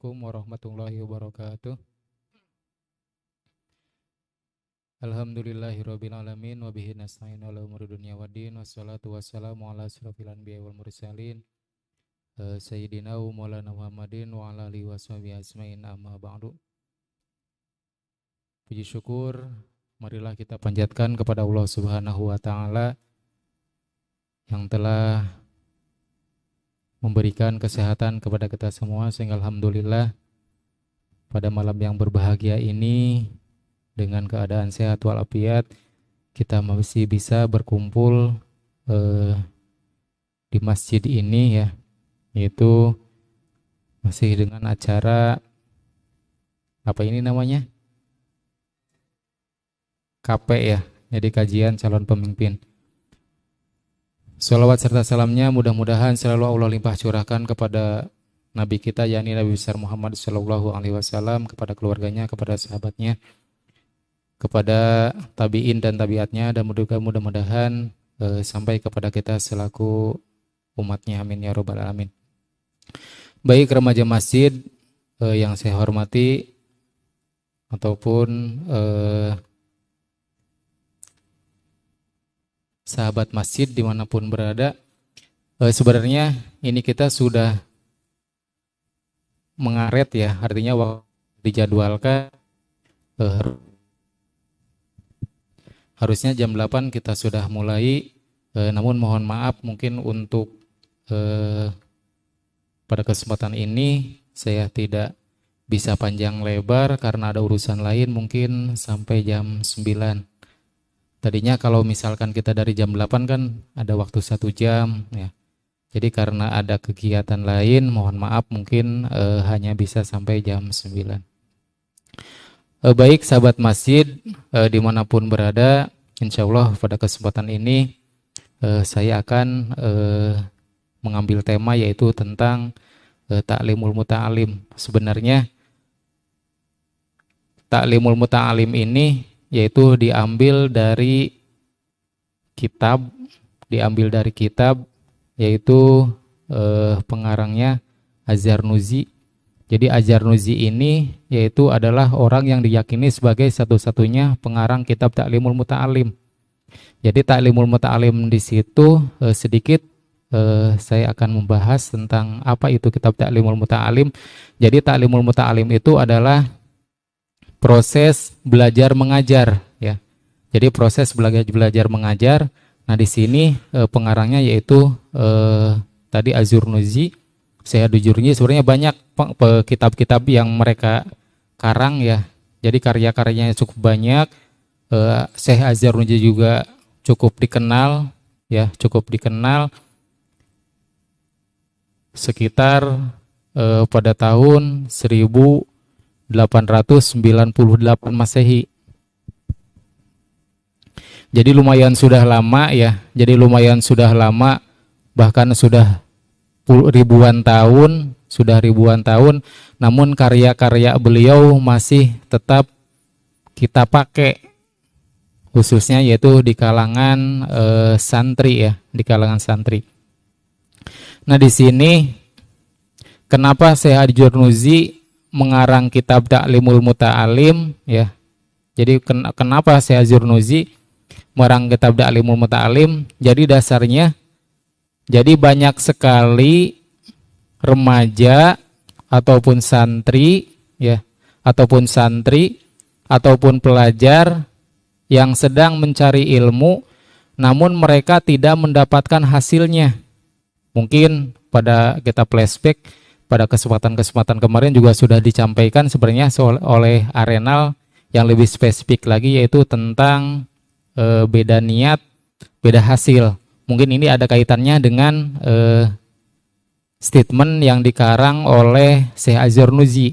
Assalamualaikum warahmatullahi wabarakatuh. Alhamdulillahirabbil alamin wa bihi nasta'in ala umuri dunya waddin wassalatu wassalamu ala asyrofil anbiya'i wal mursalin sayyidina wa maulana Muhammadin wa ala alihi washabihi ajmain amma ba'du. Puji syukur marilah kita panjatkan kepada Allah Subhanahu wa taala yang telah memberikan kesehatan kepada kita semua sehingga alhamdulillah pada malam yang berbahagia ini dengan keadaan sehat walafiat kita masih bisa berkumpul di masjid ini ya, yaitu masih dengan acara apa ini namanya? KP ya, jadi kajian calon pemimpin. Shalawat serta salamnya mudah-mudahan selalu Allah limpah curahkan kepada Nabi kita yakni Nabi besar Muhammad Sallallahu Alaihi Wasallam, kepada keluarganya, kepada sahabatnya, kepada tabiin dan tabiatnya, dan mudah-mudahan sampai kepada kita selaku umatnya, amin ya robbal alamin. Baik remaja masjid yang saya hormati ataupun sahabat masjid dimanapun berada, sebenarnya ini kita sudah mengaret ya, artinya waktu dijadwalkan harusnya jam 8 kita sudah mulai, namun mohon maaf mungkin untuk pada kesempatan ini saya tidak bisa panjang lebar karena ada urusan lain, mungkin sampai jam 9. Tadinya kalau misalkan kita dari jam 8 kan ada waktu 1 jam ya. Jadi karena ada kegiatan lain, mohon maaf mungkin hanya bisa sampai jam 9. Baik sahabat masjid dimanapun berada, insya Allah pada kesempatan ini saya akan mengambil tema yaitu tentang ta'limul muta'alim. Sebenarnya ta'limul muta'alim ini yaitu diambil dari kitab yaitu pengarangnya Az-Zarnuzi. Jadi Az-Zarnuzi ini yaitu adalah orang yang diyakini sebagai satu-satunya pengarang kitab Ta'limul Muta'alim. Jadi Ta'limul Muta'alim di situ sedikit saya akan membahas tentang apa itu kitab Ta'limul Muta'alim. Jadi Ta'limul Muta'alim itu adalah proses belajar mengajar ya. Jadi proses belajar mengajar. Nah di sini pengarangnya yaitu tadi Az-Zarnuzi. Saya Zarnuzi sebenarnya banyak kitab-kitab yang mereka karang ya. Jadi karya-karyanya cukup banyak. Syekh Az-Zarnuzi juga cukup dikenal ya, sekitar pada tahun 1898 Masehi. Jadi lumayan sudah lama ya. Bahkan sudah ribuan tahun, namun karya-karya beliau masih tetap kita pakai, khususnya yaitu di kalangan santri ya, Nah, di sini kenapa Syekh Az-Zarnuzi mengarang kitab Ta'limul Muta'alim ya. Jadi kenapa Syekh Az-Zarnuzi mengarang kitab Ta'limul Muta'alim? Jadi dasarnya banyak sekali remaja ataupun santri ya, ataupun pelajar yang sedang mencari ilmu namun mereka tidak mendapatkan hasilnya. Mungkin pada kita flashback pada kesempatan kemarin juga sudah disampaikan sebenarnya oleh Arenal yang lebih spesifik lagi, yaitu tentang beda niat, beda hasil. Mungkin ini ada kaitannya dengan statement yang dikarang oleh Syekh Az-Zarnuzi.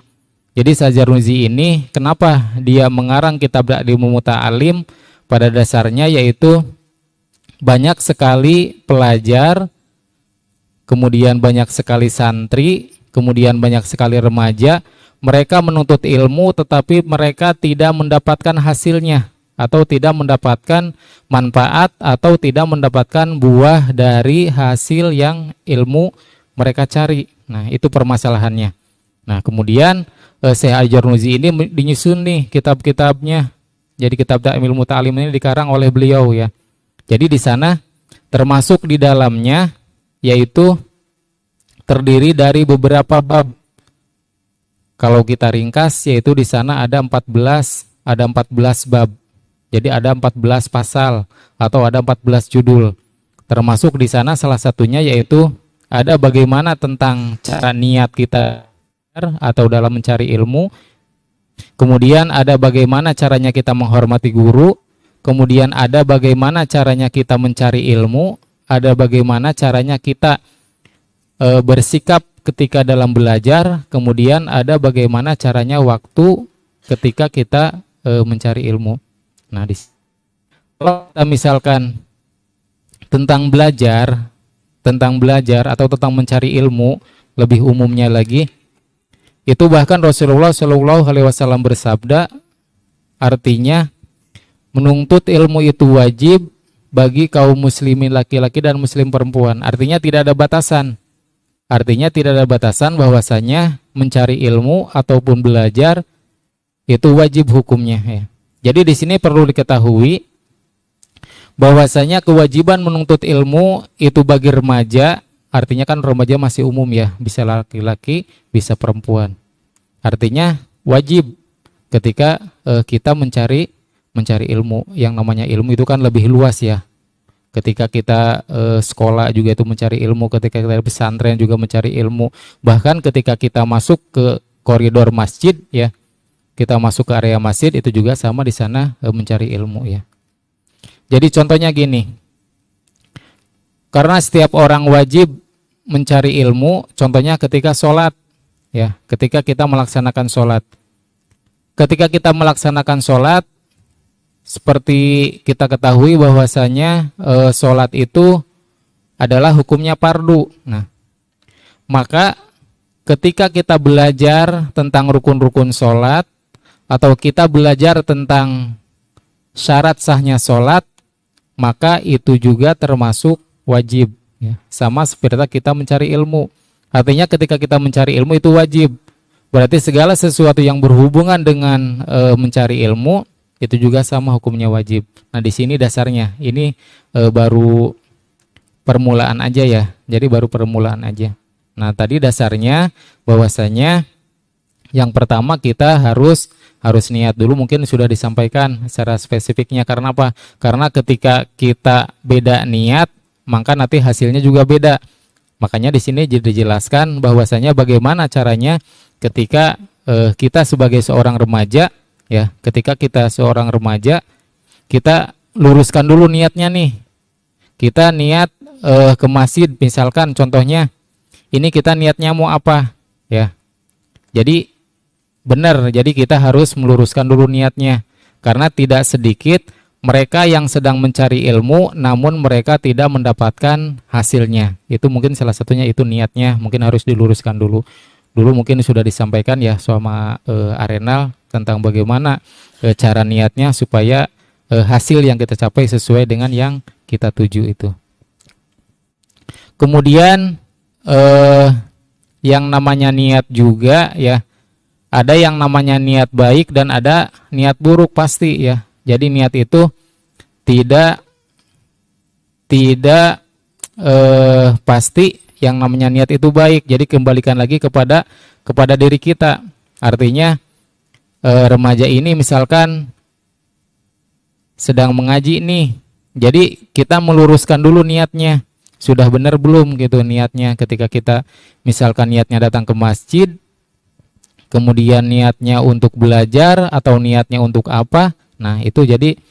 Jadi Syekh Az-Zarnuzi ini kenapa dia mengarang kitab Ta'limul Muta'alim? Pada dasarnya yaitu banyak sekali pelajar, kemudian banyak sekali santri, kemudian banyak sekali remaja, mereka menuntut ilmu tetapi mereka tidak mendapatkan hasilnya atau tidak mendapatkan manfaat atau tidak mendapatkan buah dari hasil yang ilmu mereka cari. Nah, itu permasalahannya. Nah, kemudian Syekh Al-Jarnuzi ini dinyusun nih kitab-kitabnya. Jadi kitab Ta'limul Muta'allim ini dikarang oleh beliau ya. Jadi di sana termasuk di dalamnya yaitu terdiri dari beberapa bab. Kalau kita ringkas yaitu di sana ada 14 bab. Jadi ada 14 pasal atau ada 14 judul. Termasuk di sana salah satunya yaitu ada bagaimana tentang cara niat kita atau dalam mencari ilmu. Kemudian ada bagaimana caranya kita menghormati guru. Kemudian ada bagaimana caranya kita mencari ilmu. Ada bagaimana caranya kita bersikap ketika dalam belajar. Kemudian ada bagaimana caranya waktu ketika kita mencari ilmu. Nah, kalau kita misalkan tentang belajar atau tentang mencari ilmu lebih umumnya lagi, itu bahkan Rasulullah Shallallahu Alaihi Wasallam bersabda, artinya menuntut ilmu itu wajib bagi kaum muslimin laki-laki dan muslim perempuan. Artinya tidak ada batasan. Artinya tidak ada batasan bahwasanya mencari ilmu ataupun belajar itu wajib hukumnya ya. Jadi di sini perlu diketahui bahwasanya kewajiban menuntut ilmu itu bagi remaja. Artinya kan remaja masih umum ya, bisa laki-laki, bisa perempuan. Artinya wajib ketika kita mencari ilmu. Yang namanya ilmu itu kan lebih luas ya. Ketika kita sekolah juga itu mencari ilmu, ketika kita pesantren juga mencari ilmu. Bahkan ketika kita masuk ke koridor masjid ya, kita masuk ke area masjid itu juga sama di sana mencari ilmu ya. Jadi contohnya gini, karena setiap orang wajib mencari ilmu, contohnya ketika sholat, ya, ketika kita melaksanakan sholat. Ketika kita melaksanakan sholat, seperti kita ketahui bahwasanya sholat itu adalah hukumnya fardu. Nah, maka ketika kita belajar tentang rukun-rukun sholat, atau kita belajar tentang syarat sahnya sholat, maka itu juga termasuk wajib ya. Sama seperti kita mencari ilmu. Artinya ketika kita mencari ilmu itu wajib. Berarti segala sesuatu yang berhubungan dengan mencari ilmu itu juga sama hukumnya wajib. Nah, di sini dasarnya ini baru permulaan aja ya. Jadi baru permulaan aja. Nah, tadi dasarnya bahwasanya yang pertama kita harus niat dulu, mungkin sudah disampaikan secara spesifiknya. Karena apa? Karena ketika kita beda niat, maka nanti hasilnya juga beda. Makanya di sini dijelaskan bahwasanya bagaimana caranya ketika kita sebagai seorang remaja ya, ketika kita seorang remaja, kita luruskan dulu niatnya nih. Kita niat ke masjid misalkan contohnya. Ini kita niatnya mau apa? Ya. Jadi benar, jadi kita harus meluruskan dulu niatnya. Karena tidak sedikit mereka yang sedang mencari ilmu namun mereka tidak mendapatkan hasilnya. Itu mungkin salah satunya itu niatnya, mungkin harus diluruskan dulu. Dulu mungkin sudah disampaikan ya sama Arenal tentang bagaimana cara niatnya supaya hasil yang kita capai sesuai dengan yang kita tuju itu. Kemudian yang namanya niat juga ya, ada yang namanya niat baik dan ada niat buruk pasti ya. Jadi niat itu tidak pasti yang namanya niat itu baik. Jadi kembalikan lagi kepada diri kita. Artinya remaja ini misalkan sedang mengaji nih. Jadi kita meluruskan dulu niatnya. Sudah benar belum gitu niatnya ketika kita misalkan niatnya datang ke masjid, kemudian niatnya untuk belajar atau niatnya untuk apa. Nah, itu jadi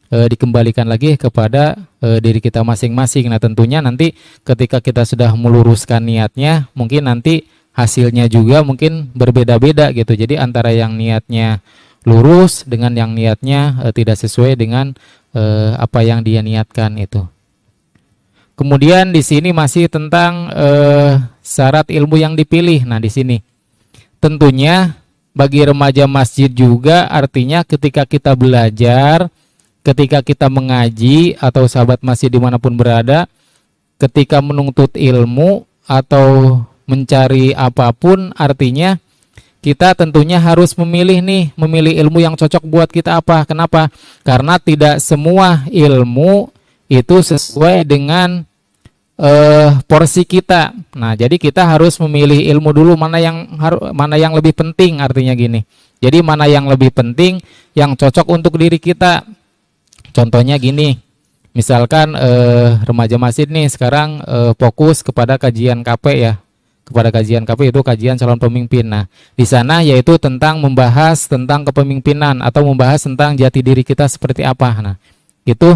dikembalikan lagi kepada diri kita masing-masing. Nah, tentunya nanti ketika kita sudah meluruskan niatnya, mungkin nanti hasilnya juga mungkin berbeda-beda gitu. Jadi antara yang niatnya lurus dengan yang niatnya tidak sesuai dengan apa yang dia niatkan itu. Kemudian di sini masih tentang syarat ilmu yang dipilih. Nah, di sini tentunya bagi remaja masjid juga artinya ketika kita belajar, ketika kita mengaji atau sahabat masjid dimanapun berada, ketika menuntut ilmu atau mencari apapun, artinya kita tentunya harus memilih ilmu yang cocok buat kita apa? Kenapa? Karena tidak semua ilmu itu sesuai dengan porsi kita. Nah, jadi kita harus memilih ilmu dulu mana yang lebih penting, artinya gini. Jadi mana yang lebih penting, yang cocok untuk diri kita. Contohnya gini. Misalkan remaja masjid nih sekarang fokus kepada kajian KP ya. Kepada kajian KP itu kajian calon pemimpin. Nah, di sana yaitu tentang membahas tentang kepemimpinan atau membahas tentang jati diri kita seperti apa. Nah, itu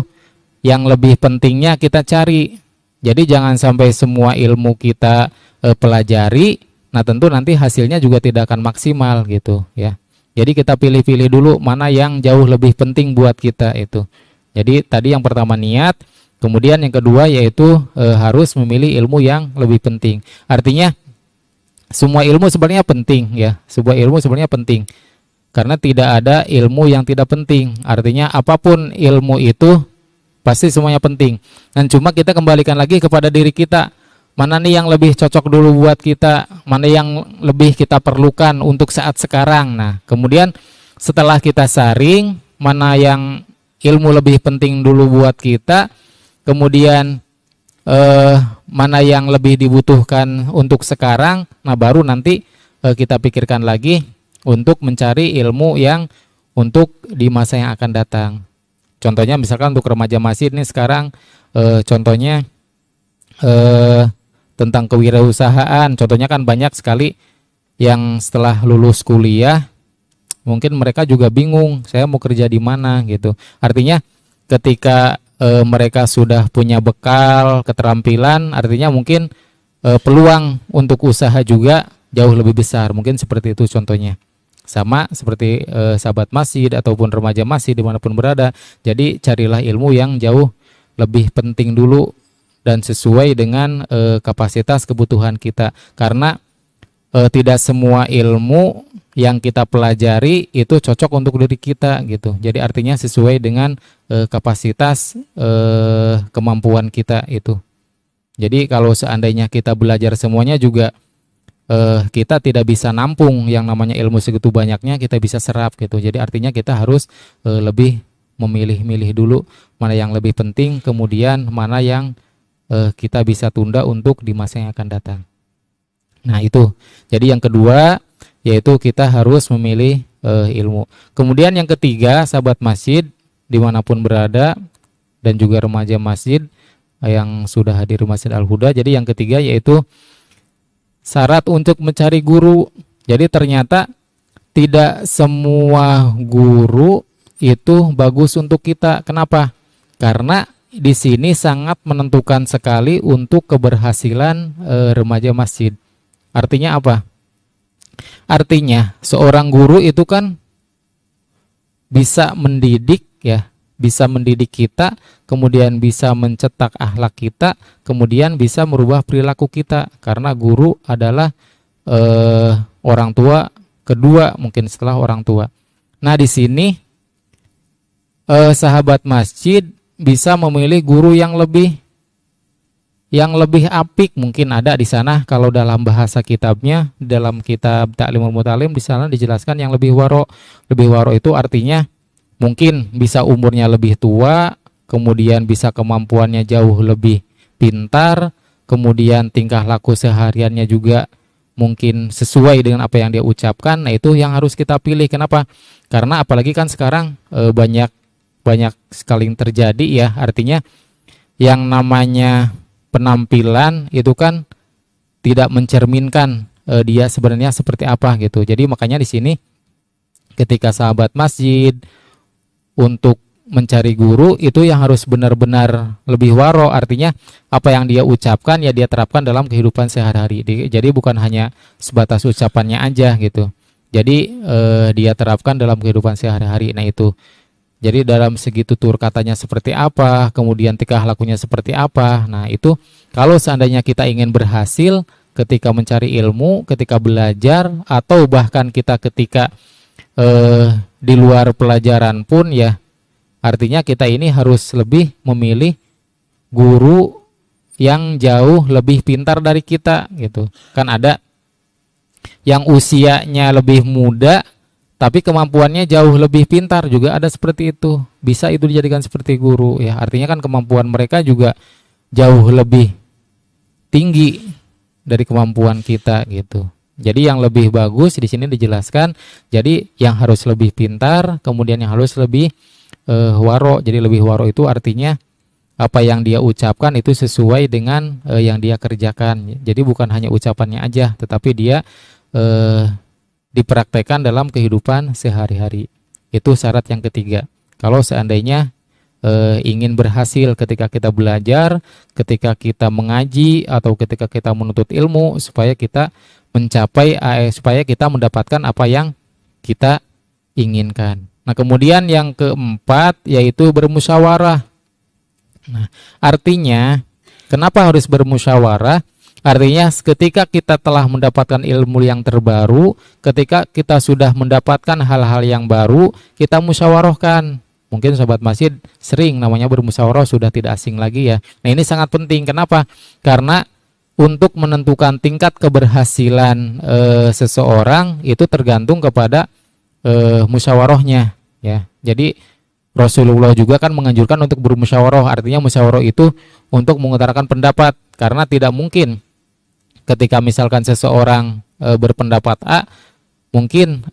yang lebih pentingnya kita cari. Jadi jangan sampai semua ilmu kita pelajari, nah tentu nanti hasilnya juga tidak akan maksimal gitu ya. Jadi kita pilih-pilih dulu mana yang jauh lebih penting buat kita itu. Jadi tadi yang pertama niat, kemudian yang kedua yaitu harus memilih ilmu yang lebih penting. Artinya semua ilmu sebenarnya penting ya, sebuah ilmu sebenarnya penting. Karena tidak ada ilmu yang tidak penting. Artinya apapun ilmu itu pasti semuanya penting. Dan cuma kita kembalikan lagi kepada diri kita. Mana nih yang lebih cocok dulu buat kita, mana yang lebih kita perlukan untuk saat sekarang. Nah, kemudian setelah kita saring, mana yang ilmu lebih penting dulu buat kita, kemudian mana yang lebih dibutuhkan untuk sekarang, nah baru nanti kita pikirkan lagi untuk mencari ilmu yang untuk di masa yang akan datang. Contohnya misalkan untuk remaja masjid nih sekarang contohnya tentang kewirausahaan. Contohnya kan banyak sekali yang setelah lulus kuliah mungkin mereka juga bingung saya mau kerja di mana gitu. Artinya ketika mereka sudah punya bekal, keterampilan, artinya mungkin peluang untuk usaha juga jauh lebih besar. Mungkin seperti itu contohnya. Sama seperti sahabat masjid ataupun remaja masjid dimanapun berada. Jadi carilah ilmu yang jauh lebih penting dulu dan sesuai dengan kapasitas kebutuhan kita. Karena tidak semua ilmu yang kita pelajari itu cocok untuk diri kita gitu. Jadi artinya sesuai dengan kapasitas kemampuan kita itu. Jadi kalau seandainya kita belajar semuanya juga kita tidak bisa nampung yang namanya ilmu segitu banyaknya kita bisa serap gitu. Jadi artinya kita harus lebih memilih-milih dulu mana yang lebih penting, kemudian mana yang kita bisa tunda untuk di masa yang akan datang. Nah itu. Jadi yang kedua yaitu kita harus memilih ilmu. Kemudian yang ketiga, sahabat masjid dimanapun berada dan juga remaja masjid yang sudah hadir di Masjid Al-Huda. Jadi yang ketiga yaitu syarat untuk mencari guru. Jadi ternyata tidak semua guru itu bagus untuk kita. Kenapa? Karena di sini sangat menentukan sekali untuk keberhasilan remaja masjid. Artinya apa? Artinya seorang guru itu kan bisa mendidik ya, bisa mendidik kita, kemudian bisa mencetak akhlak kita, kemudian bisa merubah perilaku kita. Karena guru adalah orang tua kedua mungkin setelah orang tua. Nah di sini sahabat masjid bisa memilih guru yang lebih apik. Mungkin ada di sana kalau dalam bahasa kitabnya, dalam kitab Ta'limul Muta'allim di sana dijelaskan yang lebih waro. Lebih waro itu artinya mungkin bisa umurnya lebih tua, kemudian bisa kemampuannya jauh lebih pintar, kemudian tingkah laku sehariannya juga mungkin sesuai dengan apa yang dia ucapkan. Nah itu yang harus kita pilih. Kenapa? Karena apalagi kan sekarang banyak sekali yang terjadi ya. Artinya yang namanya penampilan itu kan tidak mencerminkan dia sebenarnya seperti apa gitu. Jadi makanya di sini ketika sahabat masjid untuk mencari guru itu yang harus benar-benar lebih waro. Artinya apa yang dia ucapkan ya dia terapkan dalam kehidupan sehari-hari. Jadi bukan hanya sebatas ucapannya aja gitu. Jadi dia terapkan dalam kehidupan sehari-hari. Nah itu. Jadi dalam segi tutur katanya seperti apa, kemudian tingkah lakunya seperti apa. Nah itu kalau seandainya kita ingin berhasil ketika mencari ilmu, ketika belajar, atau bahkan kita ketika di luar pelajaran pun ya, artinya kita ini harus lebih memilih guru yang jauh lebih pintar dari kita gitu. Kan ada yang usianya lebih muda tapi kemampuannya jauh lebih pintar, juga ada seperti itu. Bisa itu dijadikan seperti guru ya. Artinya kan kemampuan mereka juga jauh lebih tinggi dari kemampuan kita gitu. Jadi yang lebih bagus di sini dijelaskan, jadi yang harus lebih pintar, kemudian yang harus lebih waro. Jadi lebih waro itu artinya apa yang dia ucapkan itu sesuai dengan yang dia kerjakan. Jadi bukan hanya ucapannya aja, tetapi dia dipraktekkan dalam kehidupan sehari-hari. Itu syarat yang ketiga. Kalau seandainya ingin berhasil ketika kita belajar, ketika kita mengaji, atau ketika kita menuntut ilmu, supaya kita mencapai, supaya kita mendapatkan apa yang kita inginkan. Nah, kemudian yang keempat yaitu bermusyawarah. Nah, artinya kenapa harus bermusyawarah? Artinya ketika kita telah mendapatkan ilmu yang terbaru, ketika kita sudah mendapatkan hal-hal yang baru, kita musyawarahkan. Mungkin sobat masjid sering namanya bermusyawarah, sudah tidak asing lagi ya. Nah, ini sangat penting. Kenapa? Karena untuk menentukan tingkat keberhasilan seseorang itu tergantung kepada musyawarahnya ya. Jadi Rasulullah juga kan menganjurkan untuk bermusyawarah. Artinya musyawarah itu untuk mengutarakan pendapat, karena tidak mungkin ketika misalkan seseorang berpendapat A mungkin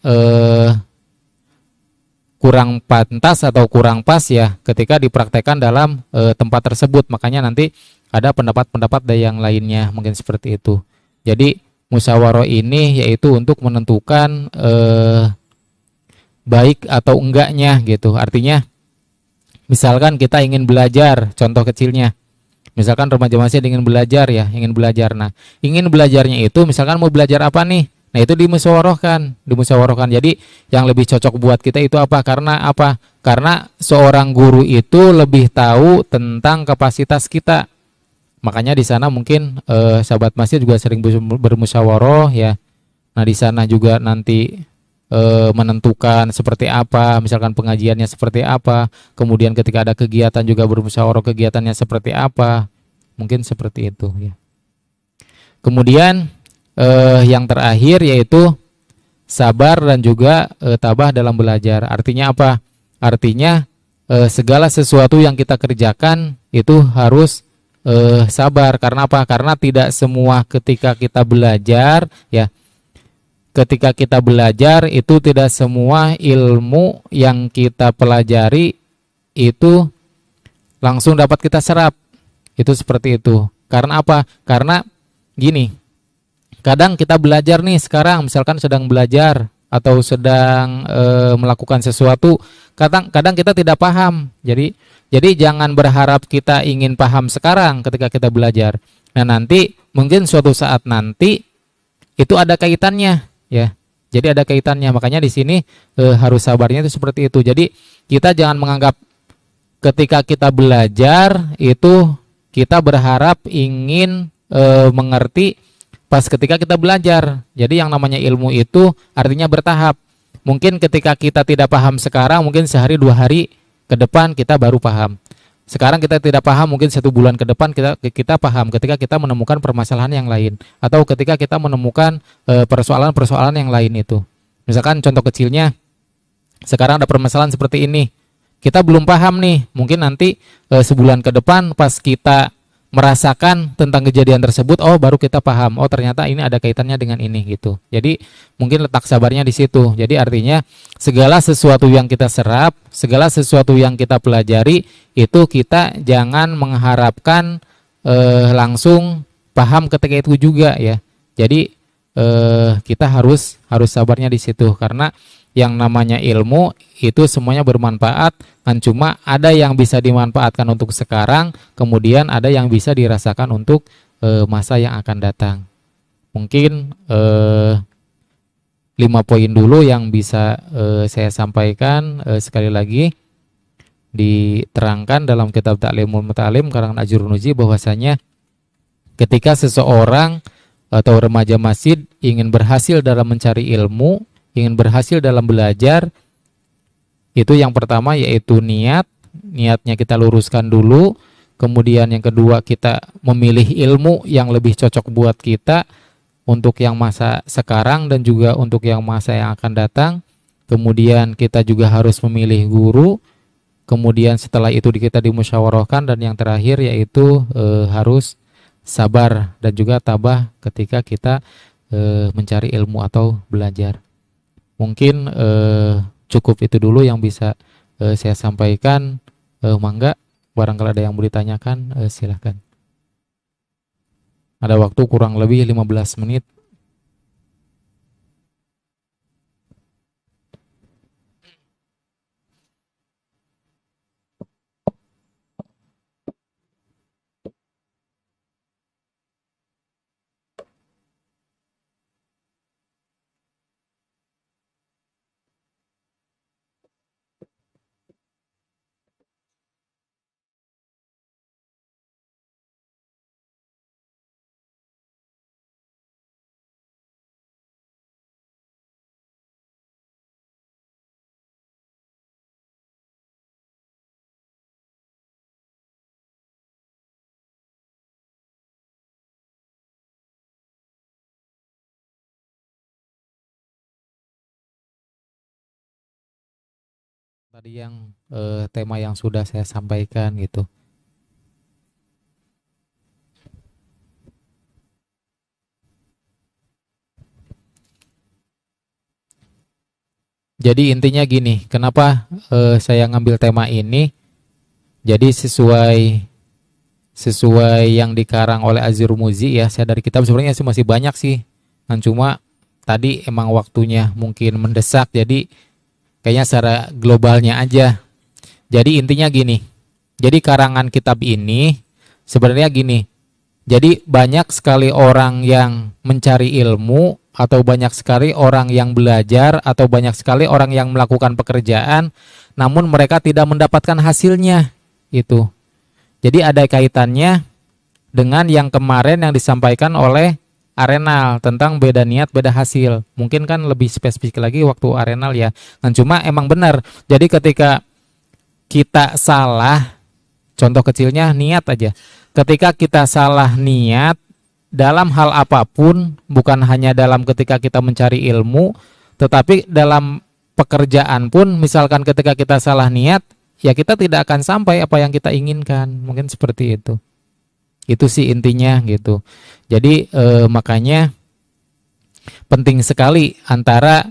kurang pantas atau kurang pas ya ketika dipraktekkan dalam tempat tersebut. Makanya nanti ada pendapat-pendapat dari yang lainnya, mungkin seperti itu. Jadi musyawarah ini yaitu untuk menentukan baik atau enggaknya gitu. Artinya misalkan kita ingin belajar, contoh kecilnya, misalkan remaja masih ingin belajar ya, ingin belajar. Nah, ingin belajarnya itu misalkan mau belajar apa nih? Nah, itu dimusyawarahkan. Jadi yang lebih cocok buat kita itu apa? Karena apa? Karena seorang guru itu lebih tahu tentang kapasitas kita. Makanya di sana mungkin sahabat masjid juga sering bermusyawarah ya. Nah, di sana juga nanti menentukan seperti apa, misalkan pengajiannya seperti apa, kemudian ketika ada kegiatan juga bermusyawarah kegiatannya seperti apa, mungkin seperti itu ya. Kemudian yang terakhir yaitu sabar dan juga tabah dalam belajar. Artinya apa? Artinya segala sesuatu yang kita kerjakan itu harus sabar. Karena apa? Karena tidak semua ketika kita belajar ya, ketika kita belajar itu tidak semua ilmu yang kita pelajari itu langsung dapat kita serap. Itu seperti itu. Karena apa? Karena gini, kadang kita belajar nih sekarang, misalkan sedang belajar atau sedang melakukan sesuatu, kadang kita tidak paham. Jadi jangan berharap kita ingin paham sekarang ketika kita belajar. Nah, nanti mungkin suatu saat nanti itu ada kaitannya ya. Jadi ada kaitannya. Makanya di sini harus sabarnya itu seperti itu. Jadi kita jangan menganggap ketika kita belajar itu kita berharap ingin mengerti pas ketika kita belajar. Jadi yang namanya ilmu itu artinya bertahap. Mungkin ketika kita tidak paham sekarang, mungkin sehari 2 hari ke depan kita baru paham. Sekarang kita tidak paham, mungkin 1 bulan ke depan kita paham ketika kita menemukan permasalahan yang lain, atau ketika kita menemukan persoalan-persoalan yang lain itu. Misalkan contoh kecilnya, sekarang ada permasalahan seperti ini, kita belum paham nih, mungkin nanti sebulan ke depan pas kita merasakan tentang kejadian tersebut, oh baru kita paham, oh ternyata ini ada kaitannya dengan ini gitu. Jadi mungkin letak sabarnya di situ. Jadi artinya segala sesuatu yang kita serap, segala sesuatu yang kita pelajari itu kita jangan mengharapkan langsung paham ketika itu juga ya. Jadi kita harus sabarnya di situ, karena yang namanya ilmu itu semuanya bermanfaat, kan cuma ada yang bisa dimanfaatkan untuk sekarang, kemudian ada yang bisa dirasakan untuk masa yang akan datang. Mungkin 5 poin dulu yang bisa saya sampaikan. Sekali lagi diterangkan dalam kitab Ta'limul Muta'allim karangan Ajurnuji bahwasanya ketika seseorang atau remaja masjid ingin berhasil dalam mencari ilmu, ingin berhasil dalam belajar, itu yang pertama yaitu niatnya kita luruskan dulu. Kemudian yang kedua kita memilih ilmu yang lebih cocok buat kita. untuk yang masa sekarang dan juga untuk yang masa yang akan datang. Kemudian kita juga harus memilih guru. Kemudian setelah itu kita dimusyawarahkan, dan yang terakhir yaitu harus sabar dan juga tabah ketika kita mencari ilmu atau belajar. Mungkin cukup itu dulu yang bisa saya sampaikan. Mangga, barangkali ada yang mau ditanyakan, silahkan. Ada waktu kurang lebih 15 menit. Tadi yang tema yang sudah saya sampaikan gitu. Jadi intinya gini, kenapa saya ngambil tema ini? Jadi sesuai yang dikarang oleh Azhar Muzi ya. Saya dari kitab sebenarnya sih masih banyak sih. Kan cuma tadi emang waktunya mungkin mendesak, jadi kayaknya secara globalnya aja. Jadi intinya gini. Jadi karangan kitab ini sebenarnya gini. Jadi banyak sekali orang yang mencari ilmu, atau banyak sekali orang yang belajar, atau banyak sekali orang yang melakukan pekerjaan, namun mereka tidak mendapatkan hasilnya itu. Jadi ada kaitannya dengan yang kemarin yang disampaikan oleh Arenal tentang beda niat beda hasil. Mungkin kan lebih spesifik lagi waktu Arenal ya. Kan cuma emang benar. Jadi ketika kita salah, contoh kecilnya niat aja. Ketika kita salah niat dalam hal apapun, bukan hanya dalam ketika kita mencari ilmu, tetapi dalam pekerjaan pun, misalkan ketika kita salah niat, ya kita tidak akan sampai apa yang kita inginkan. Mungkin seperti itu. Itu sih intinya gitu. Jadi makanya penting sekali antara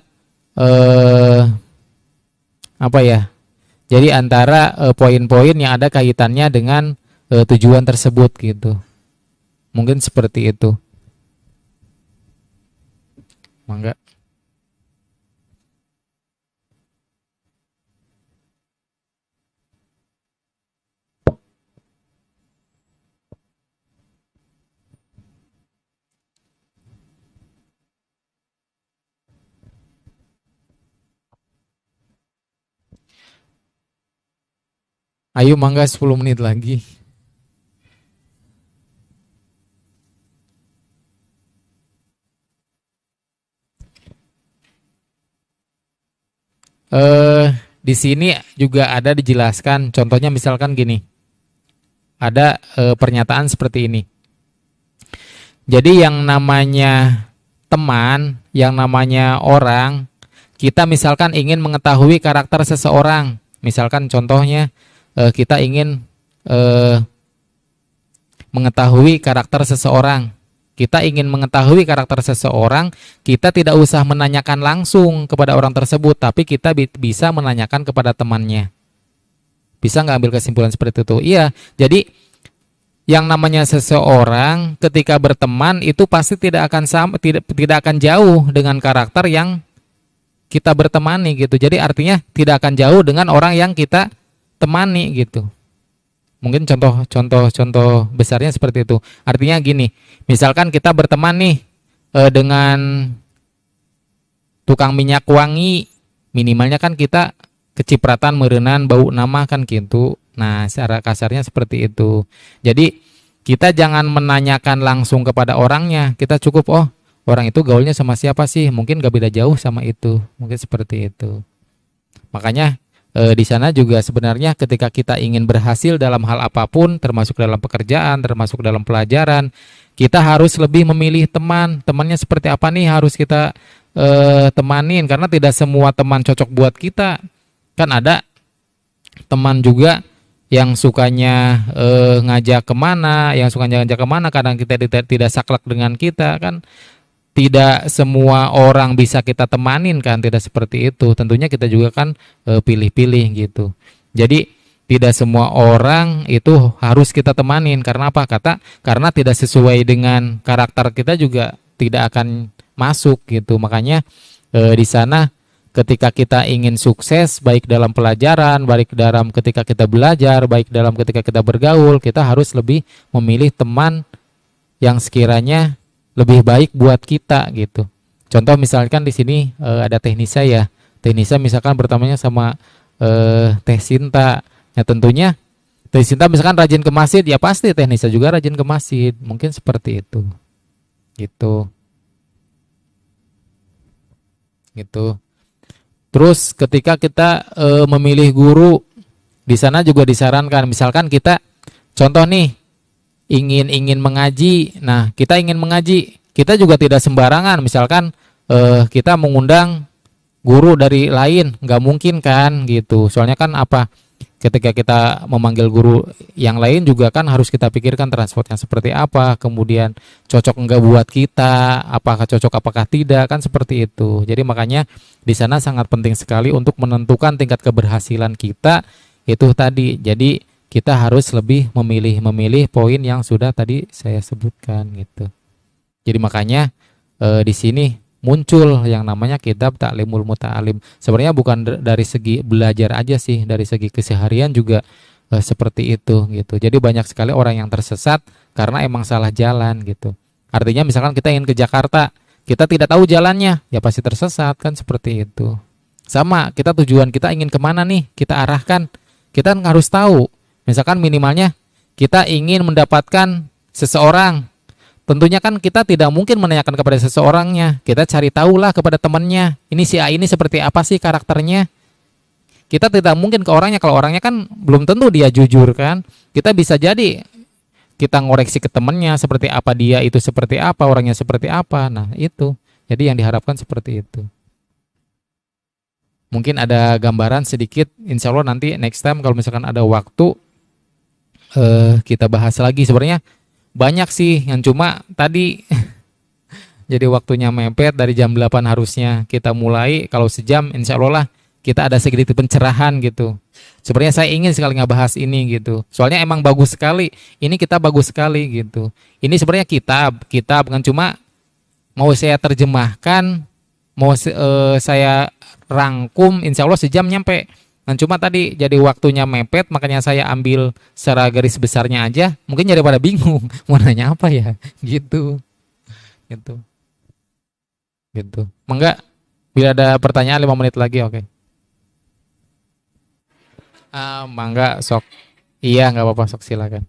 apa ya? Jadi antara poin-poin yang ada kaitannya dengan tujuan tersebut gitu. Mungkin seperti itu. Mangga. Ayo mangga 10 menit lagi. Di sini juga ada dijelaskan. Contohnya misalkan gini. Ada pernyataan seperti ini. Jadi yang namanya teman, yang namanya orang, kita misalkan ingin mengetahui karakter seseorang. Misalkan contohnya kita ingin mengetahui karakter seseorang. Kita ingin mengetahui karakter seseorang, kita tidak usah menanyakan langsung kepada orang tersebut, tapi kita bisa menanyakan kepada temannya. Bisa nggak ambil kesimpulan seperti itu? Iya, jadi yang namanya seseorang ketika berteman itu pasti tidak akan jauh dengan karakter yang kita bertemani gitu. Jadi artinya tidak akan jauh dengan orang yang kita temani gitu. Mungkin contoh besarnya seperti itu. Artinya gini, misalkan kita berteman nih dengan tukang minyak wangi, minimalnya kan kita kecipratan meureunan bau nama kan gitu. Nah, secara kasarnya seperti itu. Jadi kita jangan menanyakan langsung kepada orangnya. Kita cukup orang itu gaulnya sama siapa sih? Mungkin gak beda jauh sama itu. Mungkin seperti itu. Makanya di sana juga sebenarnya ketika kita ingin berhasil dalam hal apapun, termasuk dalam pekerjaan, termasuk dalam pelajaran, kita harus lebih memilih teman. Temannya seperti apa nih harus kita temanin, karena tidak semua teman cocok buat kita. Kan ada teman juga yang sukanya ngajak kemana, yang sukanya ngajak kemana, kadang kita tidak saklek dengan kita kan. Tidak semua orang bisa kita temanin kan, tidak seperti itu. Tentunya kita juga kan pilih-pilih gitu. Jadi tidak semua orang itu harus kita temanin, karena apa? Karena tidak sesuai dengan karakter kita juga tidak akan masuk gitu. Makanya di sana ketika kita ingin sukses baik dalam pelajaran, baik dalam ketika kita belajar, baik dalam ketika kita bergaul, kita harus lebih memilih teman yang sekiranya lebih baik buat kita gitu. Contoh misalkan di sini ada Teh Nisa ya. Teh Nisa misalkan bertemannya sama Teh Sinta. Ya tentunya Teh Sinta misalkan rajin ke masjid, ya pasti Teh Nisa juga rajin ke masjid. Mungkin seperti itu. Gitu. Gitu. Terus ketika kita memilih guru, di sana juga disarankan misalkan kita contoh nih ingin mengaji. Nah, kita ingin mengaji, kita juga tidak sembarangan. Misalkan kita mengundang guru dari lain, nggak mungkin kan gitu. Soalnya kan apa? Ketika kita memanggil guru yang lain juga kan harus kita pikirkan transportnya seperti apa, kemudian cocok enggak buat kita, apakah cocok apakah tidak, kan seperti itu. Jadi makanya di sana sangat penting sekali untuk menentukan tingkat keberhasilan kita itu tadi. Jadi kita harus lebih memilih poin yang sudah tadi saya sebutkan gitu. Jadi makanya di sini muncul yang namanya kitab Ta'limul Muta'alim. Sebenarnya bukan dari segi belajar aja sih, dari segi keseharian juga seperti itu gitu. Jadi banyak sekali orang yang tersesat karena emang salah jalan gitu. Artinya misalkan kita ingin ke Jakarta, kita tidak tahu jalannya, ya pasti tersesat kan seperti itu. Sama, kita tujuan kita ingin kemana nih, kita arahkan, kita harus tahu. Misalkan minimalnya kita ingin mendapatkan seseorang. Tentunya kan kita tidak mungkin menanyakan kepada seseorangnya. Kita cari tahulah kepada temannya. Ini si A ini seperti apa sih karakternya. Kita tidak mungkin ke orangnya. Kalau orangnya kan belum tentu dia jujur kan. Kita bisa jadi kita ngoreksi ke temannya seperti apa dia itu seperti apa, orangnya seperti apa. Nah itu. Jadi yang diharapkan seperti itu. Mungkin ada gambaran sedikit. Insya Allah nanti next time kalau misalkan ada waktu kita bahas lagi. Sebenarnya banyak sih yang cuma tadi jadi waktunya mepet. Dari jam 8 harusnya kita mulai. Kalau sejam insya Allah lah kita ada sedikit pencerahan gitu. Sebenarnya saya ingin sekali ngebahas ini gitu. Soalnya emang bagus sekali. Ini kita bagus sekali gitu. Ini sebenarnya kitab bukan cuma mau saya terjemahkan, mau saya rangkum, insya Allah sejam nyampe. Dan cuma tadi jadi waktunya mepet, makanya saya ambil secara garis besarnya aja. Mungkin jadi pada bingung mau nanya apa ya, gitu, gitu, gitu. Mangga, bila ada pertanyaan 5 menit lagi, oke. Mangga, sok. Iya, nggak apa-apa, sok silakan.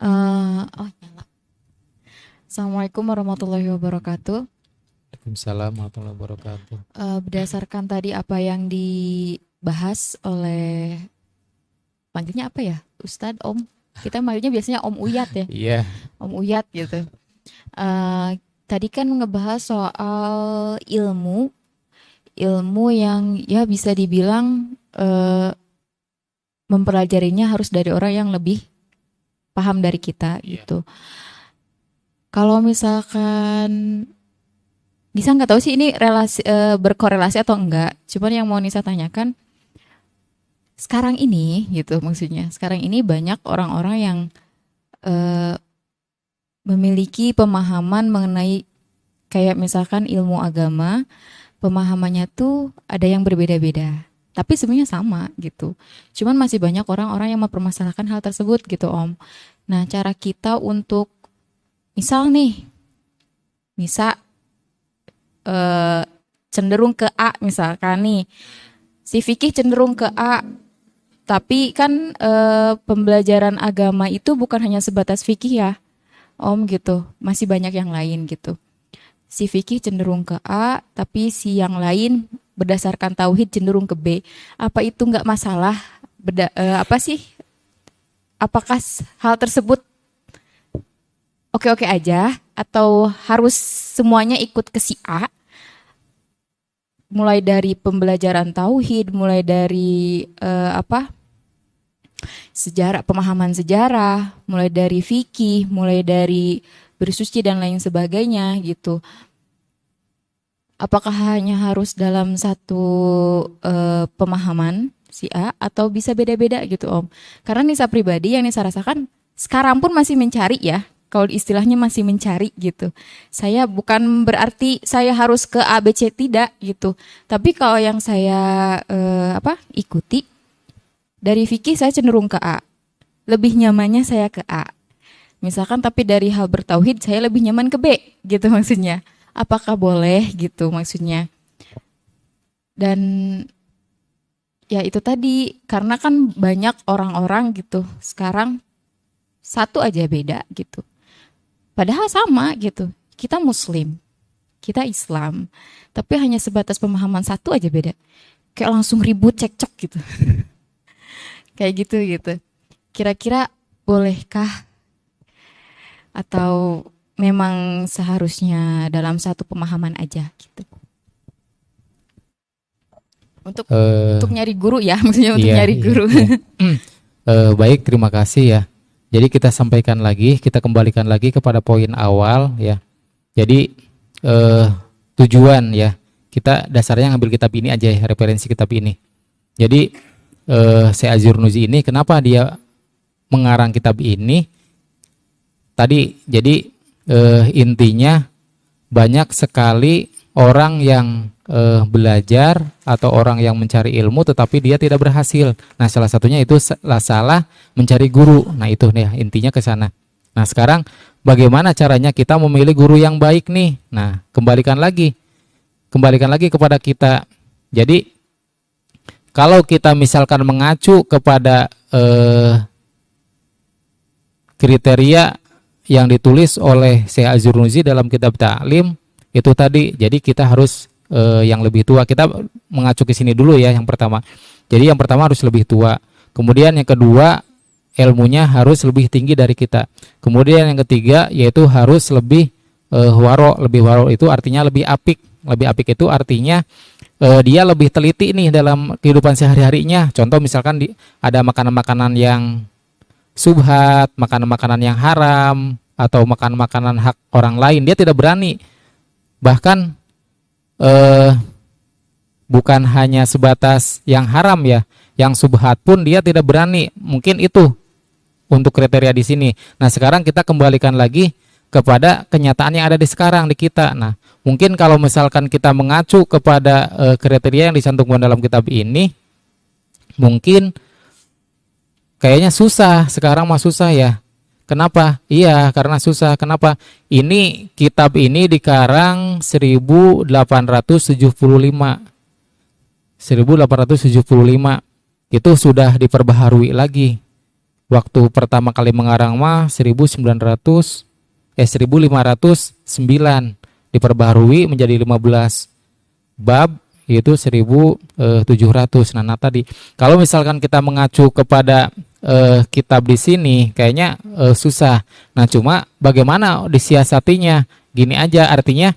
Oh, nyala. Assalamualaikum warahmatullahi wabarakatuh. Waalaikumsalam warahmatullahi wabarakatuh. Berdasarkan tadi apa yang dibahas oleh, panggilnya apa ya, Ustadz, Om. Kita manggilnya biasanya Om Uyat ya, Iya, Om Uyat gitu. Tadi kan ngebahas soal ilmu yang ya bisa dibilang mempelajarinya harus dari orang yang lebih paham dari kita iya. gitu. Kalau misalkan Nisa nggak tahu sih ini berkorelasi atau enggak. Cuman yang mau Nisa tanyakan sekarang ini gitu, maksudnya sekarang ini banyak orang-orang yang memiliki pemahaman mengenai kayak misalkan ilmu agama, pemahamannya tuh ada yang berbeda-beda. Tapi sebenarnya sama gitu. Cuman masih banyak orang-orang yang mempermasalahkan hal tersebut gitu, Om. Nah, cara kita untuk misal nih, Nisa cenderung ke A misalkan nih, si Fikih cenderung ke A, tapi kan pembelajaran agama itu bukan hanya sebatas fikih ya, Om gitu. Masih banyak yang lain gitu. Si fikih cenderung ke A, tapi si yang lain berdasarkan tauhid cenderung ke B. Apa itu nggak masalah? Apa sih? Apakah hal tersebut oke-oke aja atau harus semuanya ikut ke si A? Mulai dari pembelajaran tauhid, mulai dari sejarah, pemahaman sejarah, mulai dari fikih, mulai dari bersuci dan lain sebagainya gitu. Apakah hanya harus dalam satu pemahaman si A atau bisa beda-beda gitu Om? Karena Nisa pribadi yang Nisa rasakan sekarang pun masih mencari ya. Kalau istilahnya masih mencari gitu. Saya bukan berarti saya harus ke A, B, C, tidak gitu. Tapi kalau yang saya ikuti dari fikih saya cenderung ke A. Lebih nyamannya saya ke A. Misalkan tapi dari hal bertauhid saya lebih nyaman ke B gitu maksudnya. Apakah boleh gitu maksudnya. Dan ya itu tadi karena kan banyak orang-orang gitu sekarang satu aja beda gitu. Padahal sama gitu. Kita Muslim, kita Islam, tapi hanya sebatas pemahaman satu aja beda. Kayak langsung ribut cekcok gitu. Kayak gitu. Kira-kira bolehkah atau memang seharusnya dalam satu pemahaman aja gitu? Untuk nyari guru ya, maksudnya untuk nyari guru. Baik, terima kasih ya. Jadi kita sampaikan lagi, kita kembalikan lagi kepada poin awal ya. Jadi tujuan ya, kita dasarnya ngambil kitab ini aja ya, referensi kitab ini. Jadi Syekh Az-Zarnuji ini kenapa dia mengarang kitab ini? Tadi jadi intinya banyak sekali orang yang belajar atau orang yang mencari ilmu tetapi dia tidak berhasil. Nah, salah satunya itu salah mencari guru. Nah, itu nih intinya ke sana. Nah, sekarang bagaimana caranya kita memilih guru yang baik nih? Nah, kembalikan lagi kepada kita. Jadi kalau kita misalkan mengacu kepada kriteria yang ditulis oleh Syekh Az-Zarnuji dalam kitab Ta'lim itu tadi, jadi kita harus yang lebih tua. Kita mengacu ke sini dulu ya yang pertama. Jadi yang pertama harus lebih tua. Kemudian yang kedua ilmunya harus lebih tinggi dari kita. Kemudian yang ketiga yaitu harus lebih waro. Lebih waro itu artinya lebih apik. Lebih apik itu artinya dia lebih teliti nih dalam kehidupan sehari-harinya. Contoh misalkan ada makanan-makanan yang subhat, makanan-makanan yang haram atau makanan-makanan hak orang lain, dia tidak berani. Bahkan bukan hanya sebatas yang haram ya, yang subhat pun dia tidak berani. Mungkin itu untuk kriteria di sini. Nah, sekarang kita kembalikan lagi kepada kenyataan yang ada di sekarang di kita. Nah, mungkin kalau misalkan kita mengacu kepada kriteria yang dicantumkan dalam kitab ini, mungkin kayaknya susah. Sekarang mah susah ya. Kenapa? Iya, karena susah. Kenapa? Ini kitab ini dikarang 1875. 1875. Itu sudah diperbaharui lagi. Waktu pertama kali mengarang mah 1509 diperbaharui menjadi 15 bab, yaitu 1700. Nah, tadi kalau misalkan kita mengacu kepada kitab di sini kayaknya susah. Nah, cuma bagaimana disiasatinya? Gini aja, artinya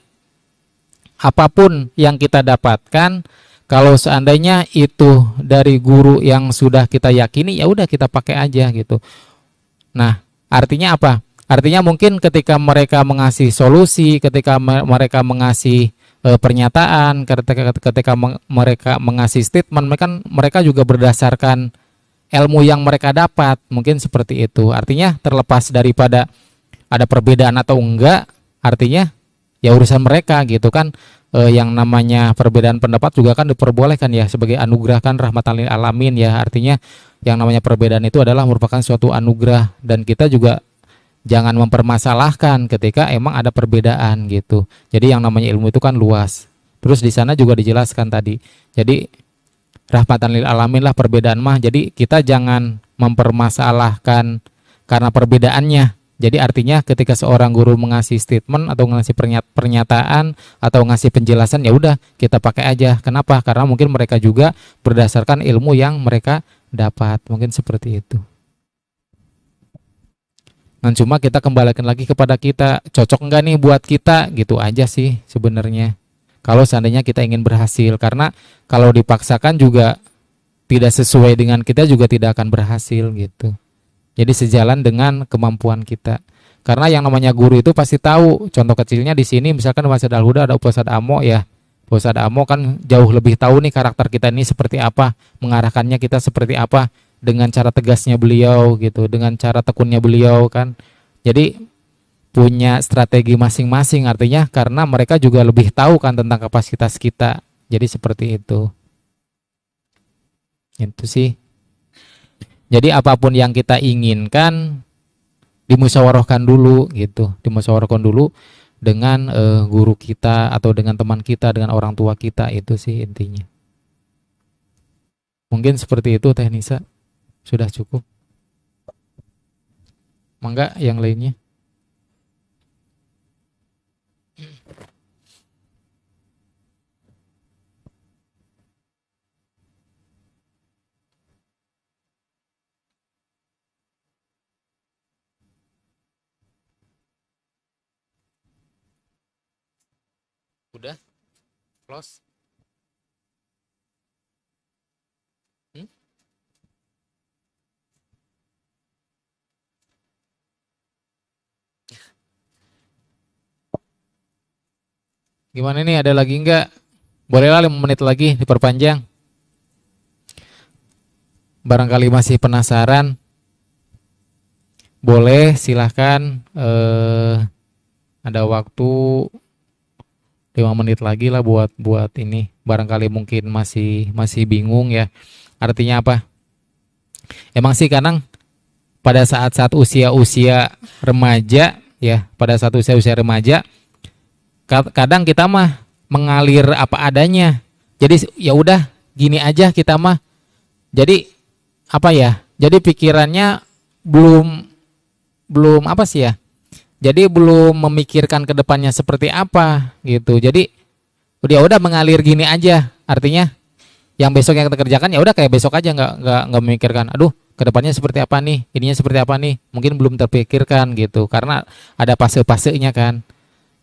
apapun yang kita dapatkan kalau seandainya itu dari guru yang sudah kita yakini, ya udah kita pakai aja gitu. Nah, artinya apa? Artinya mungkin ketika mereka mengasih solusi, ketika mereka mengasih pernyataan, ketika mereka mengasih statement, mereka juga berdasarkan ilmu yang mereka dapat, mungkin seperti itu. Artinya terlepas daripada ada perbedaan atau enggak, artinya ya urusan mereka gitu kan. Yang namanya perbedaan pendapat juga kan diperbolehkan ya sebagai anugerah kan, rahmatan lil alamin ya. Artinya yang namanya perbedaan itu adalah merupakan suatu anugerah, dan kita juga jangan mempermasalahkan ketika emang ada perbedaan gitu. Jadi yang namanya ilmu itu kan luas. Terus di sana juga dijelaskan tadi. Jadi rahmatan lil alamin lah perbedaan mah. Jadi kita jangan mempermasalahkan karena perbedaannya. Jadi artinya ketika seorang guru mengasih statement atau ngasih pernyataan atau ngasih penjelasan, ya udah kita pakai aja. Kenapa? Karena mungkin mereka juga berdasarkan ilmu yang mereka dapat. Mungkin seperti itu. Nah, cuma kita kembalikan lagi kepada kita, cocok enggak nih buat kita, gitu aja sih sebenarnya. Kalau seandainya kita ingin berhasil, karena kalau dipaksakan juga tidak sesuai dengan kita juga tidak akan berhasil gitu. Jadi sejalan dengan kemampuan kita. Karena yang namanya guru itu pasti tahu. Contoh kecilnya di sini misalkan di Masjid Al-Huda ada Ustadz Amo ya. Ustadz Amo kan jauh lebih tahu nih karakter kita ini seperti apa, mengarahkannya kita seperti apa dengan cara tegasnya beliau gitu, dengan cara tekunnya beliau kan. Jadi punya strategi masing-masing, artinya karena mereka juga lebih tahu kan tentang kapasitas kita. Jadi seperti itu. Itu sih. Jadi apapun yang kita inginkan dimusyawarahkan dulu gitu, dimusyawarahkan dulu dengan guru kita atau dengan teman kita, dengan orang tua kita, itu sih intinya. Mungkin seperti itu Teh Nisa, sudah cukup. Mangga yang lainnya. Udah close. Hmm? Gimana nih, ada lagi enggak? Bolehlah 5 menit lagi diperpanjang. Barangkali masih penasaran, boleh silahkan, ada waktu 5 menit lagi lah buat ini. Barangkali mungkin masih bingung ya. Artinya apa? Emang sih kadang pada saat-saat usia-usia remaja ya, pada saat usia-usia remaja kadang kita mah mengalir apa adanya. Jadi ya udah gini aja kita mah. Jadi apa ya? Jadi pikirannya belum apa sih ya? Jadi belum memikirkan ke depannya seperti apa gitu. Jadi udah mengalir gini aja. Artinya yang besok yang kita kerjakan ya udah kayak besok aja, nggak memikirkan. Aduh, kedepannya seperti apa nih? Ininya seperti apa nih? Mungkin belum terpikirkan gitu. Karena ada fase-fasenya kan.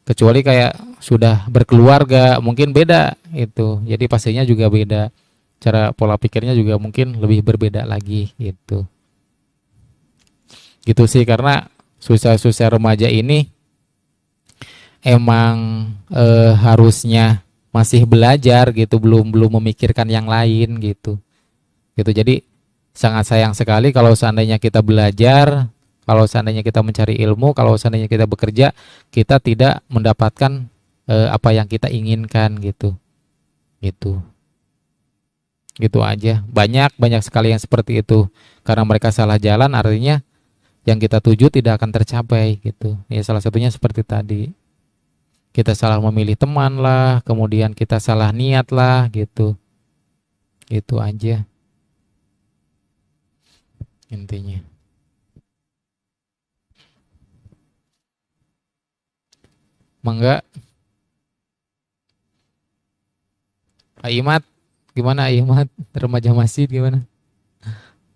Kecuali kayak sudah berkeluarga, mungkin beda itu. Jadi fasenya juga beda. Cara pola pikirnya juga mungkin lebih berbeda lagi gitu. Gitu sih, karena susah-susah remaja ini emang harusnya masih belajar gitu, belum memikirkan yang lain gitu. Gitu. Jadi sangat sayang sekali kalau seandainya kita belajar, kalau seandainya kita mencari ilmu, kalau seandainya kita bekerja, kita tidak mendapatkan apa yang kita inginkan gitu. Gitu. Gitu aja. Banyak sekali yang seperti itu. Karena mereka salah jalan, artinya yang kita tuju tidak akan tercapai gitu. Ya salah satunya seperti tadi. Kita salah memilih teman lah, kemudian kita salah niat lah gitu. Itu aja intinya. Mangga, Aimat, gimana Aimat? Remaja masjid gimana?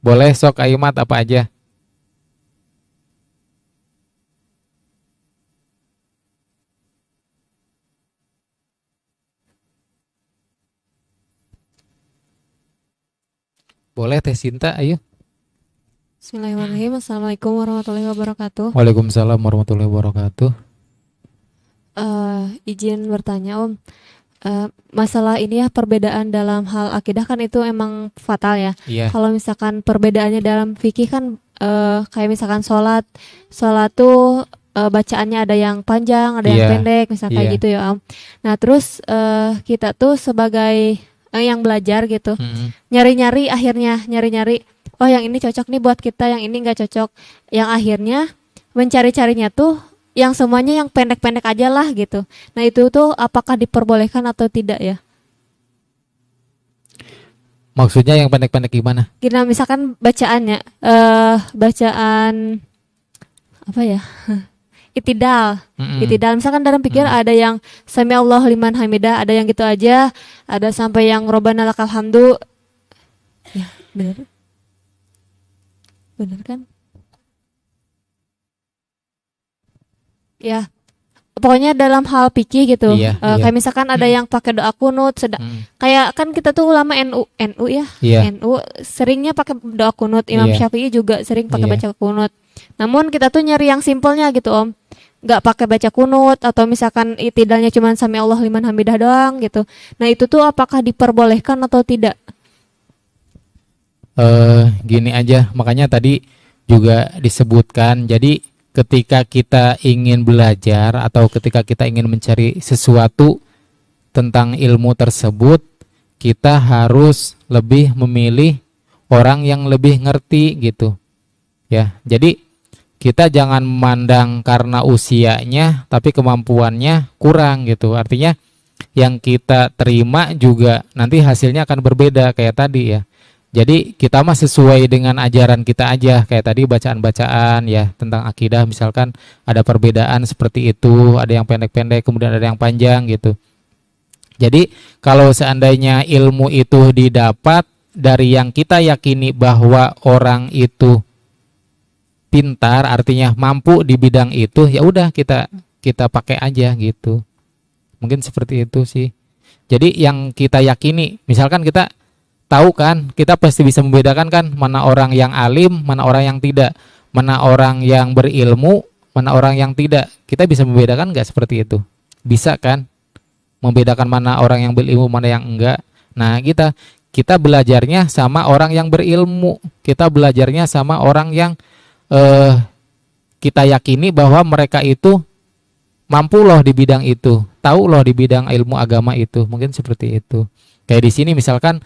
Boleh sok Aimat apa aja? Boleh Teh Sinta, ayo. Bismillahirrahmanirrahim. Assalamualaikum warahmatullahi wabarakatuh. Waalaikumsalam warahmatullahi wabarakatuh. Izin bertanya Om, masalah ini ya, perbedaan dalam hal akidah kan itu emang fatal ya. Iya. Kalau misalkan perbedaannya dalam fikih kan kayak misalkan sholat tuh bacaannya ada yang panjang, ada yang Iya. pendek, misalnya kayak Iya. gitu ya Om. Nah terus kita tuh sebagai yang belajar gitu, nyari-nyari oh yang ini cocok nih buat kita, yang ini nggak cocok, yang akhirnya mencari-carinya tuh yang semuanya yang pendek-pendek aja lah gitu. Nah itu tuh apakah diperbolehkan atau tidak ya? Maksudnya yang pendek-pendek gimana? Gimana misalkan bacaannya, bacaan apa ya? Itidal. Mm-mm. Itidal misalkan dalam pikir ada yang sami Allahu liman hamidah, ada yang gitu aja, ada sampai yang Robbana lakal hamdu. Ya, benar. Benar kan? Ya. Pokoknya dalam hal fikih gitu. Iya, iya. Kayak misalkan ada yang pakai doa kunut, kayak kan kita tuh ulama NU ya. Iya. NU seringnya pakai doa kunut, Imam Iya. Syafi'i juga sering pakai Iya. baca kunut. Namun kita tuh nyari yang simpelnya gitu Om. Nggak pakai baca kunut atau misalkan itidalnya cuma sami Allah liman hamidah doang gitu. Nah, itu tuh apakah diperbolehkan atau tidak? Gini aja, makanya tadi juga disebutkan. Jadi ketika kita ingin belajar atau ketika kita ingin mencari sesuatu tentang ilmu tersebut, kita harus lebih memilih orang yang lebih ngerti gitu. Ya, jadi kita jangan memandang karena usianya tapi kemampuannya kurang gitu. Artinya yang kita terima juga nanti hasilnya akan berbeda kayak tadi ya. Jadi kita mah sesuai dengan ajaran kita aja, kayak tadi bacaan-bacaan ya tentang akidah, misalkan ada perbedaan seperti itu, ada yang pendek-pendek kemudian ada yang panjang gitu. Jadi kalau seandainya ilmu itu didapat dari yang kita yakini bahwa orang itu pintar, artinya mampu di bidang itu, ya udah kita pakai aja gitu. Mungkin seperti itu sih. Jadi yang kita yakini, misalkan kita tahu kan, kita pasti bisa membedakan kan mana orang yang alim, mana orang yang tidak, mana orang yang berilmu, mana orang yang tidak. Kita bisa membedakan nggak seperti itu? Bisa kan? Membedakan mana orang yang berilmu, mana yang enggak. Nah, kita belajarnya sama orang yang berilmu. Kita belajarnya sama orang yang kita yakini bahwa mereka itu mampu loh di bidang itu, tahu loh di bidang ilmu agama itu. Mungkin seperti itu. Kayak di sini misalkan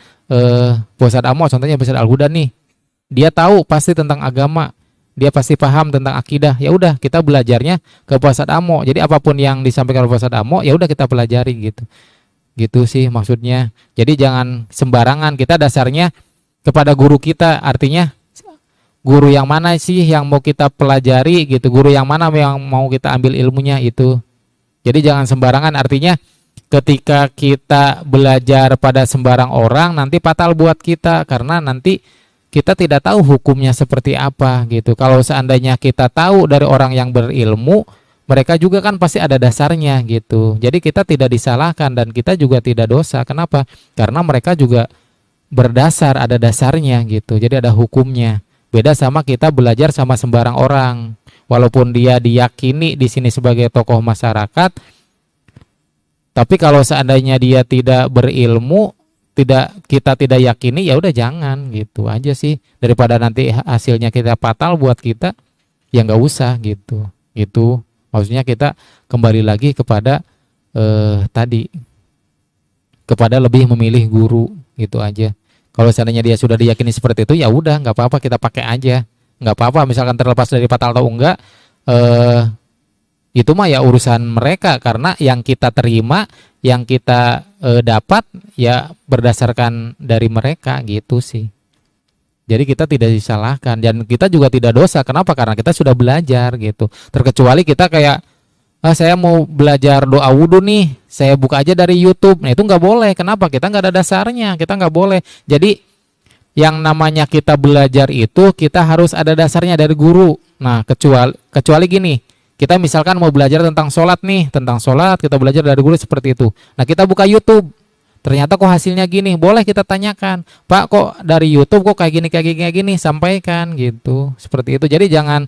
Ustadz Amo contohnya Ustadz Al-Huda nih. Dia tahu pasti tentang agama, dia pasti paham tentang akidah. Ya udah kita belajarnya ke Ustadz Amo. Jadi apapun yang disampaikan oleh Ustadz Amo, ya udah kita pelajari gitu. Gitu sih maksudnya. Jadi jangan sembarangan, kita dasarnya kepada guru kita. Artinya guru yang mana sih yang mau kita pelajari gitu, guru yang mana yang mau kita ambil ilmunya itu. Jadi jangan sembarangan, artinya ketika kita belajar pada sembarang orang nanti fatal buat kita, karena nanti kita tidak tahu hukumnya seperti apa gitu. Kalau seandainya kita tahu dari orang yang berilmu, mereka juga kan pasti ada dasarnya gitu. Jadi kita tidak disalahkan dan kita juga tidak dosa. Kenapa? Karena mereka juga berdasar, ada dasarnya gitu. Jadi ada hukumnya. Beda sama kita belajar sama sembarang orang. Walaupun dia diyakini di sini sebagai tokoh masyarakat, tapi kalau seandainya dia tidak berilmu, kita tidak yakini, ya udah jangan gitu aja sih. Daripada nanti hasilnya kita fatal buat kita, ya nggak usah gitu. Itu maksudnya kita kembali lagi kepada tadi, kepada lebih memilih guru gitu aja. Kalau seandainya dia sudah diyakini seperti itu, ya udah nggak apa-apa, kita pakai aja, nggak apa-apa. Misalkan terlepas dari fatal atau enggak, itu mah ya urusan mereka, karena yang kita terima, yang kita dapat ya berdasarkan dari mereka gitu sih. Jadi kita tidak disalahkan dan kita juga tidak dosa. Kenapa? Karena kita sudah belajar gitu. Terkecuali kita kayak saya mau belajar doa wudhu nih, saya buka aja dari YouTube. Nah itu nggak boleh. Kenapa? Kita nggak ada dasarnya, kita nggak boleh. Jadi yang namanya kita belajar itu kita harus ada dasarnya dari guru. Nah kecuali gini, kita misalkan mau belajar tentang sholat nih, tentang sholat kita belajar dari guru seperti itu. Nah kita buka YouTube, ternyata kok hasilnya gini, boleh kita tanyakan, Pak kok dari YouTube kok kayak gini, sampaikan gitu, seperti itu. Jadi jangan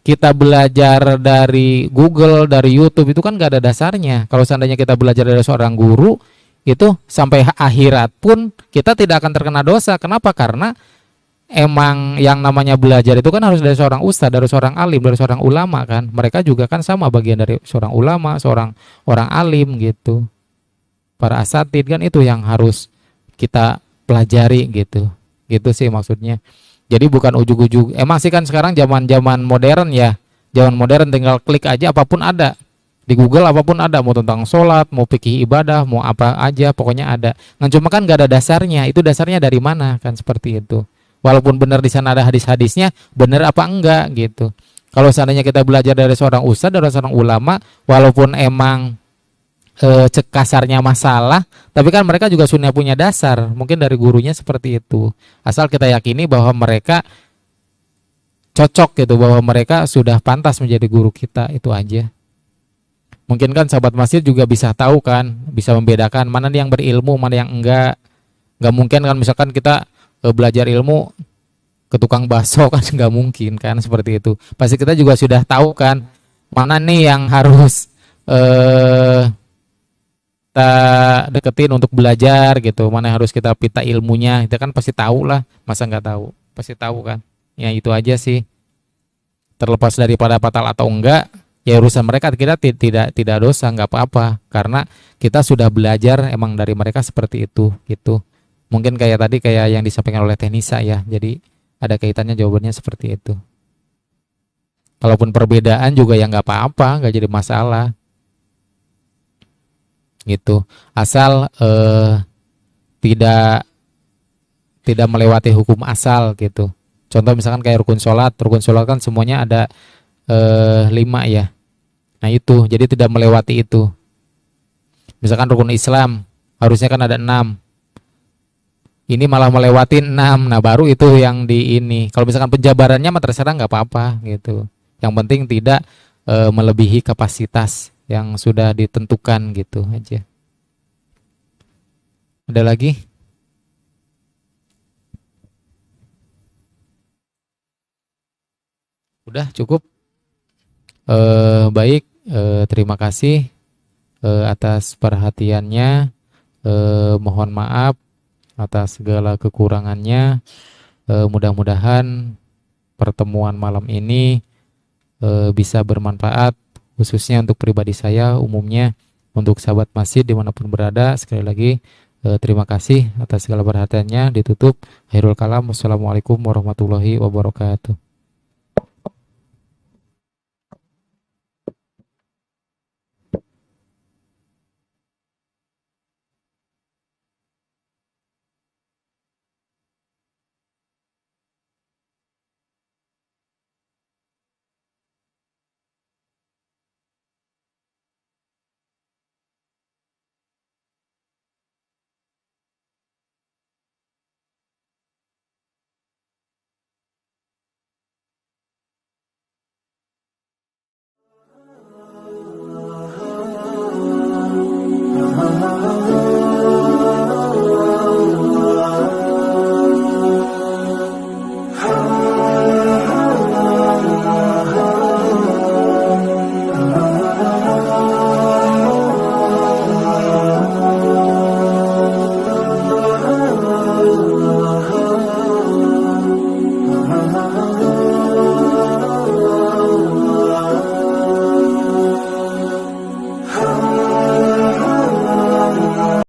kita belajar dari Google, dari YouTube, itu kan gak ada dasarnya. Kalau seandainya kita belajar dari seorang guru, itu sampai akhirat pun kita tidak akan terkena dosa. Kenapa? Karena emang yang namanya belajar itu kan harus dari seorang ustadz, dari seorang alim, dari seorang ulama kan. Mereka juga kan sama bagian dari seorang ulama, seorang orang alim gitu. Para asatid kan itu yang harus kita pelajari gitu. Gitu sih maksudnya. Jadi bukan ujug-ujug. Emang sih kan sekarang zaman-zaman modern ya. Zaman modern tinggal klik aja apapun ada. Di Google apapun ada, mau tentang sholat, mau fikih ibadah, mau apa aja pokoknya ada. Nah cuma kan gak ada dasarnya. Itu dasarnya dari mana kan, seperti itu. Walaupun benar di sana ada hadis-hadisnya, benar apa enggak gitu. Kalau seandainya kita belajar dari seorang ustadz, dari seorang ulama, walaupun emang cek kasarnya masalah, tapi kan mereka juga sudah punya dasar, mungkin dari gurunya seperti itu. Asal kita yakini bahwa mereka cocok gitu, bahwa mereka sudah pantas menjadi guru kita, itu aja. Mungkin kan sahabat masjid juga bisa tahu kan, bisa membedakan mana yang berilmu, mana yang enggak. Enggak mungkin kan misalkan kita belajar ilmu ke tukang bakso kan, nggak mungkin kan seperti itu. Pasti kita juga sudah tahu kan mana nih yang harus kita deketin untuk belajar gitu, mana yang harus kita pita ilmunya, kita kan pasti tahu lah, masa nggak tahu, pasti tahu kan. Ya itu aja sih, terlepas daripada batal atau enggak, ya urusan mereka, kita tidak dosa, nggak apa-apa, karena kita sudah belajar emang dari mereka seperti itu gitu. Mungkin kayak tadi kayak yang disampaikan oleh Tenisa ya, jadi ada kaitannya jawabannya seperti itu. Kalaupun perbedaan juga ya nggak apa-apa, nggak jadi masalah gitu, asal tidak melewati hukum asal gitu. Contoh misalkan kayak rukun sholat kan semuanya ada 5 ya. Nah itu, jadi tidak melewati itu. Misalkan rukun Islam harusnya kan ada 6, ini malah melewati 6, nah baru itu yang di ini. Kalau misalkan penjabarannya mah terserah, nggak apa-apa gitu. Yang penting tidak melebihi kapasitas yang sudah ditentukan gitu aja. Ada lagi? Udah cukup. Baik, terima kasih atas perhatiannya. Mohon maaf atas segala kekurangannya. Mudah-mudahan pertemuan malam ini bisa bermanfaat, khususnya untuk pribadi saya, umumnya untuk sahabat masjid dimanapun berada. Sekali lagi terima kasih atas segala perhatiannya. Ditutup, akhirul kalam, wassalamualaikum warahmatullahi wabarakatuh.